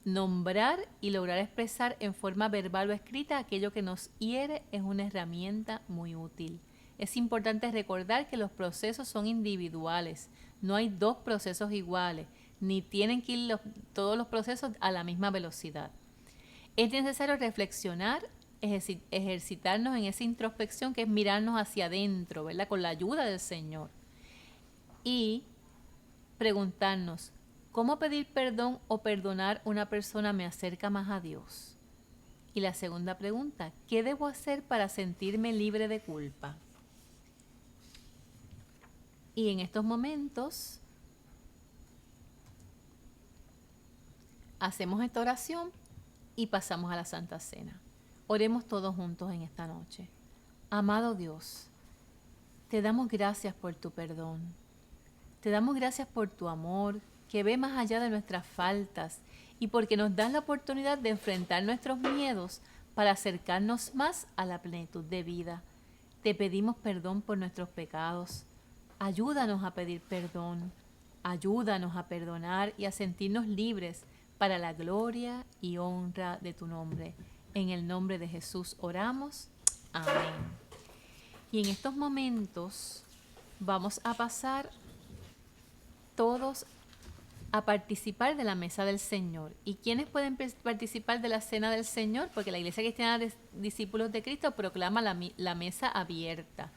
Nombrar y lograr expresar en forma verbal o escrita aquello que nos hiere es una herramienta muy útil. Es importante recordar que los procesos son individuales, no hay 2 procesos iguales, ni tienen que ir todos los procesos a la misma velocidad. Es necesario reflexionar, ejercitarnos en esa introspección que es mirarnos hacia adentro, ¿verdad?, con la ayuda del Señor. Y preguntarnos: ¿cómo pedir perdón o perdonar a una persona me acerca más a Dios? Y la segunda pregunta: ¿qué debo hacer para sentirme libre de culpa? Y en estos momentos hacemos esta oración y pasamos a la Santa Cena. Oremos todos juntos en esta noche. Amado Dios, te damos gracias por tu perdón. Te damos gracias por tu amor, que ve más allá de nuestras faltas, y porque nos das la oportunidad de enfrentar nuestros miedos para acercarnos más a la plenitud de vida. Te pedimos perdón por nuestros pecados. Ayúdanos a pedir perdón. Ayúdanos a perdonar y a sentirnos libres para la gloria y honra de tu nombre. En el nombre de Jesús oramos. Amén. Y en estos momentos vamos a pasar todos a participar de la mesa del Señor. ¿Y quiénes pueden participar de la cena del Señor? Porque la Iglesia Cristiana de Discípulos de Cristo proclama la mesa abierta.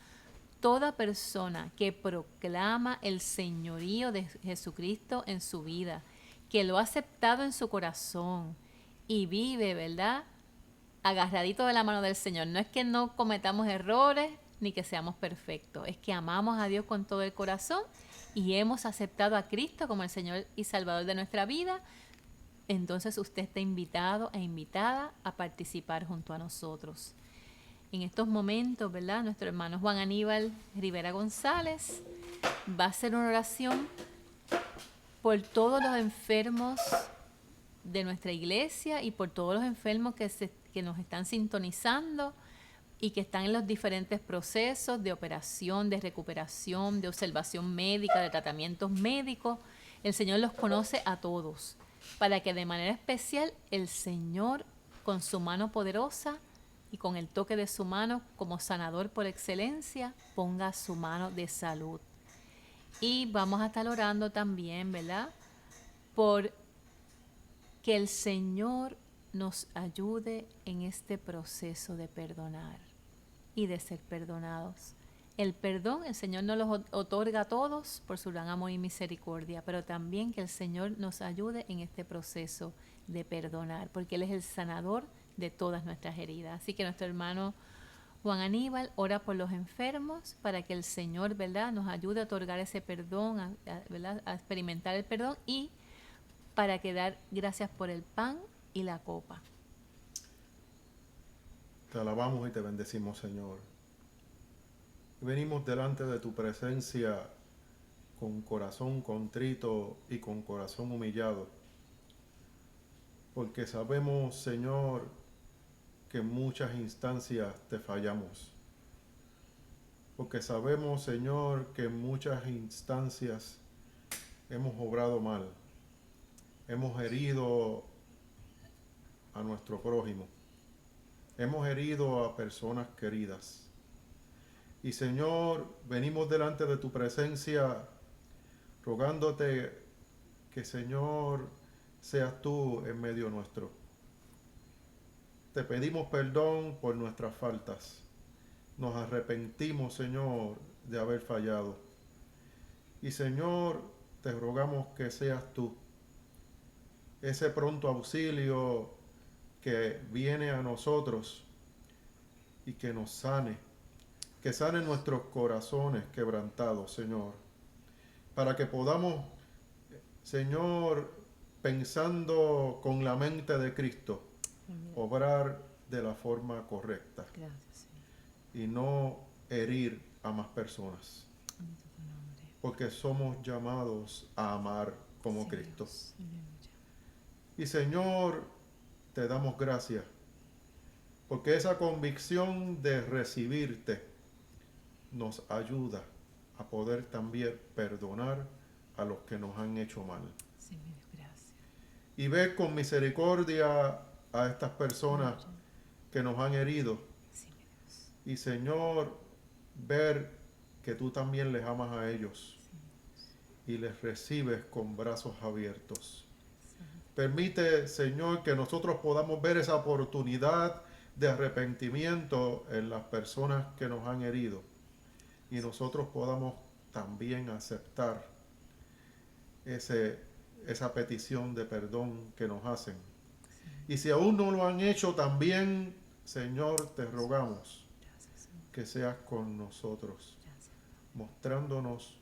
Toda persona que proclama el señorío de Jesucristo en su vida, que lo ha aceptado en su corazón y vive, ¿verdad?, agarradito de la mano del Señor. No es que no cometamos errores ni que seamos perfectos, es que amamos a Dios con todo el corazón y hemos aceptado a Cristo como el Señor y Salvador de nuestra vida. Entonces usted está invitado e invitada a participar junto a nosotros. En estos momentos, ¿verdad?, nuestro hermano Juan Aníbal Rivera González va a hacer una oración por todos los enfermos de nuestra iglesia y por todos los enfermos que nos están sintonizando y que están en los diferentes procesos de operación, de recuperación, de observación médica, de tratamientos médicos. El Señor los conoce a todos, para que de manera especial el Señor, con su mano poderosa y con el toque de su mano como sanador por excelencia, ponga su mano de salud. Y vamos a estar orando también, ¿verdad?, por que el Señor nos ayude en este proceso de perdonar y de ser perdonados. El perdón, el Señor nos lo otorga a todos por su gran amor y misericordia, pero también que el Señor nos ayude en este proceso de perdonar, porque Él es el sanador de todas nuestras heridas. Así que nuestro hermano Juan Aníbal ora por los enfermos para que el Señor, ¿verdad?, nos ayude a otorgar ese perdón, ¿verdad?, a experimentar el perdón, y para que dar gracias por el pan y la copa. Te alabamos y te bendecimos, Señor. Venimos delante de tu presencia con corazón contrito y con corazón humillado, porque sabemos, Señor, que en muchas instancias te fallamos, porque sabemos, Señor, que en muchas instancias hemos obrado mal, hemos herido a nuestro prójimo, hemos herido a personas queridas. Y Señor, venimos delante de tu presencia rogándote que, Señor, seas tú en medio nuestro. Te pedimos perdón por nuestras faltas. Nos arrepentimos, Señor, de haber fallado. Y Señor, te rogamos que seas tú ese pronto auxilio que viene a nosotros y que nos sane, que sane nuestros corazones quebrantados, Señor, para que podamos, Señor, pensando con la mente de Cristo, obrar de la forma correcta. Gracias, Señor. Y no herir a más personas, porque somos llamados a amar como Cristo. Y Señor, te damos gracias, porque esa convicción de recibirte nos ayuda a poder también perdonar a los que nos han hecho mal. Sí, mi Dios, gracias. Y ver con misericordia a estas personas que nos han herido. Sí, mi Dios. Y Señor, ver que tú también les amas a ellos y les recibes con brazos abiertos. Permite, Señor, que nosotros podamos ver esa oportunidad de arrepentimiento en las personas que nos han herido y nosotros podamos también aceptar esa petición de perdón que nos hacen. Y si aún no lo han hecho, también, Señor, te rogamos que seas con nosotros, mostrándonos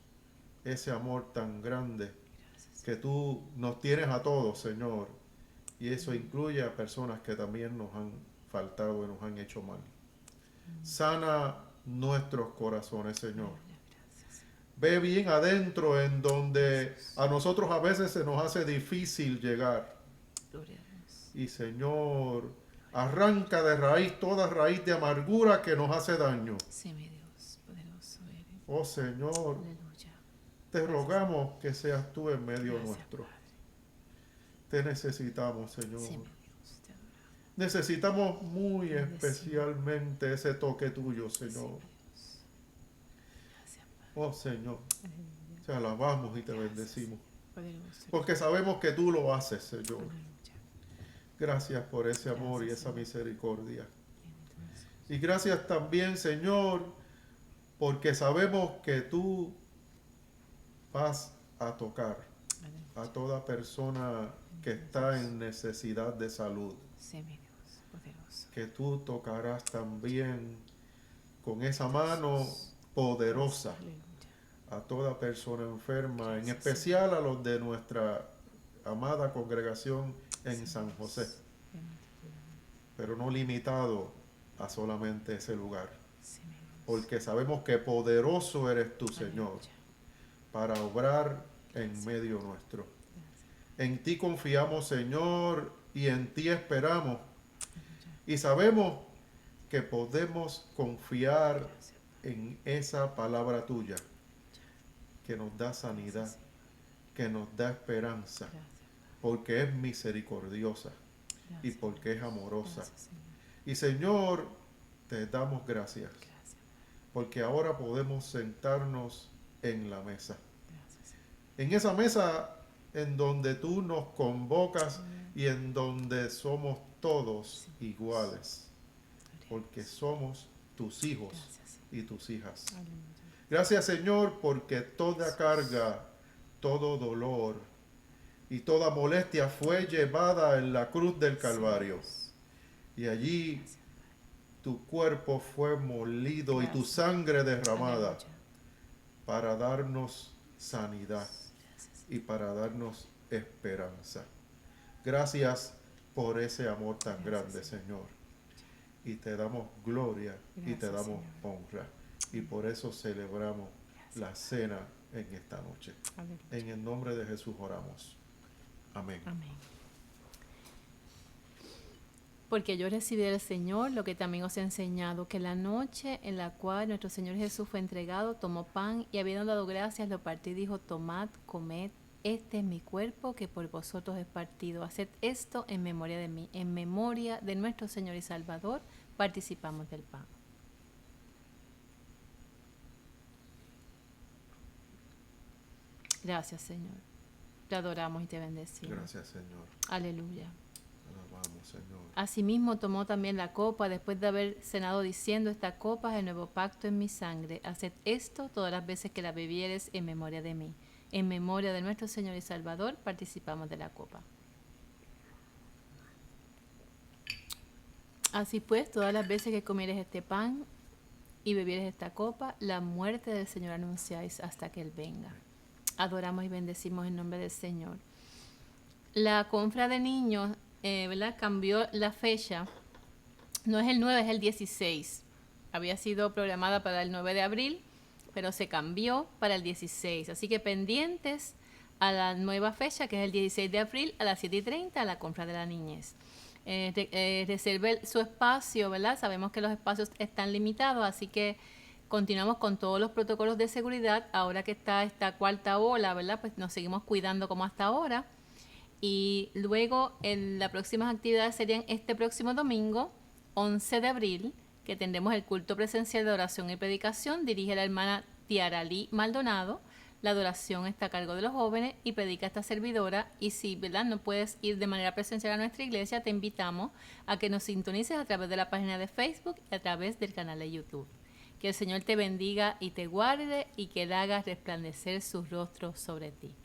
ese amor tan grande que tú nos tienes a todos, Señor, y eso incluye a personas que también nos han faltado y nos han hecho mal. Sana nuestros corazones, Señor. Ve bien adentro en donde a nosotros a veces se nos hace difícil llegar. Y Señor, arranca de raíz toda raíz de amargura que nos hace daño. Sí, mi Dios, poderoso eres. Oh Señor, Aleluya. te rogamos que seas tú en medio Gracias, nuestro. Padre. Te necesitamos, Señor. Sí, mi Dios, te adoramos. Necesitamos muy Bendecimos. especialmente ese toque tuyo, Sí, Señor. mi Dios. Gracias, Padre. Oh Señor, Aleluya. te alabamos y te Gracias. bendecimos. Poderoso. Porque sabemos que tú lo haces, Señor. Aleluya. Gracias por ese amor y Gracias, esa Señor. misericordia. Bendito Jesús. Y gracias también, Señor, porque sabemos que tú vas a tocar a Aleluya. toda persona que está en necesidad de salud. Sí, mi Dios, poderoso. Que tú tocarás también con esa mano poderosa Aleluya. a toda persona enferma, en Gracias, especial a los de nuestra amada congregación en Sí, San Dios. José, Bendito tu nombre. pero no limitado a solamente ese lugar, Sí, mi Dios. porque sabemos que poderoso eres tú, Señor, Aleluya. para obrar en medio nuestro. En ti confiamos, Señor, y en ti esperamos. Y sabemos que podemos confiar en esa palabra tuya, que nos da sanidad, que nos da esperanza, porque es misericordiosa y porque es amorosa. Y Señor, te damos gracias, porque ahora podemos sentarnos en la mesa. En esa mesa en donde tú nos convocas y en donde somos todos iguales, porque somos tus hijos y tus hijas. Gracias, Señor, porque toda carga, todo dolor y toda molestia fue llevada en la cruz del Calvario. Y allí tu cuerpo fue molido y tu sangre derramada para darnos sanidad y para darnos esperanza. Gracias por ese amor tan grande, Señor. Y te damos gloria y te damos honra. Y por eso celebramos la cena en esta noche. En el nombre de Jesús oramos. Amén. Amén. Porque yo recibí del Señor lo que también os he enseñado, que la noche en la cual nuestro Señor Jesús fue entregado, tomó pan y habiendo dado gracias, lo partió y dijo: tomad, comed, este es mi cuerpo que por vosotros es partido. Haced esto en memoria de mí. En memoria de nuestro Señor y Salvador, participamos del pan. Gracias, Señor. Te adoramos y te bendecimos. Gracias, Señor. Aleluya. Alabamos, Señor. Asimismo tomó también la copa después de haber cenado diciendo: esta copa es el nuevo pacto en mi sangre. Haced esto todas las veces que la bebieres en memoria de mí. En memoria de nuestro Señor y Salvador participamos de la copa. Así pues, todas las veces que comieres este pan y bebieres esta copa, la muerte del Señor anunciáis hasta que Él venga. Adoramos y bendecimos en nombre del Señor. La confra de niños, ¿verdad?, cambió la fecha. No es el 9, es el 16. Había sido programada para el 9 de abril, pero se cambió para el 16. Así que pendientes a la nueva fecha, que es el 16 de abril a las 7:30, a la confra de la niñez. Reserve su espacio, ¿verdad? Sabemos que los espacios están limitados, así que continuamos con todos los protocolos de seguridad. Ahora que está esta cuarta ola, ¿verdad?, pues nos seguimos cuidando como hasta ahora. Y luego las próximas actividades serían este próximo domingo, 11 de abril, que tendremos el culto presencial de oración y predicación. Dirige la hermana Tiaralí Maldonado. La adoración está a cargo de los jóvenes y predica esta servidora. Y si, ¿verdad?, no puedes ir de manera presencial a nuestra iglesia, te invitamos a que nos sintonices a través de la página de Facebook y a través del canal de YouTube. Que el Señor te bendiga y te guarde y que Él haga resplandecer su rostro sobre ti.